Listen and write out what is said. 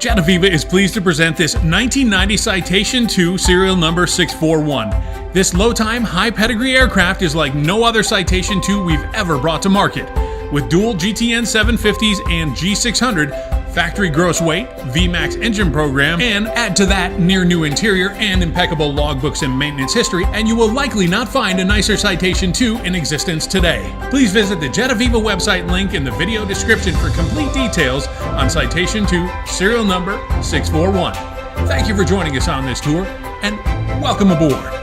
Jet Aviva is pleased to present this 1990 Citation II serial number 641. This low-time, high-pedigree aircraft is like no other Citation II we've ever brought to market. With dual GTN 750s and G600, factory gross weight, VMAX engine program, and add to that near-new interior and impeccable logbooks and maintenance history, and you will likely not find a nicer Citation II in existence today. Please visit the Jet Aviva website link in the video description for complete details on Citation II serial number 641. Thank you for joining us on this tour, and welcome aboard.